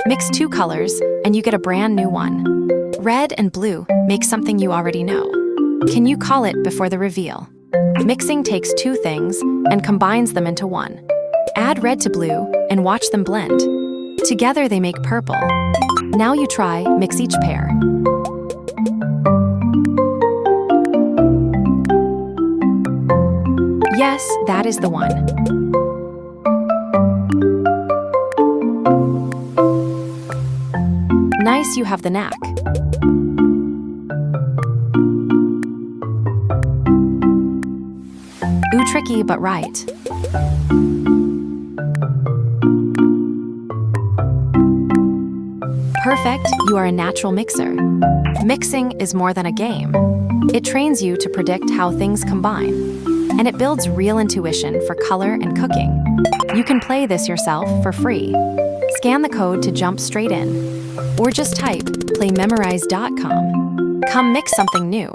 Mix two colors, and you get a brand new one. Red and blue make something you already know. Can you call it before the reveal? Mixing takes two things and combines them into one. Add red to blue and watch them blend. Together they make purple. Now you try, mix each pair. Yes, that is the one. Nice, you have the knack. Ooh, tricky but right. Perfect, you are a natural mixer. Mixing is more than a game. It trains you to predict how things combine, and it builds real intuition for color and cooking. You can play this yourself for free. Scan the code to jump straight in, or just type PlayMemorize.com. Come mix something new.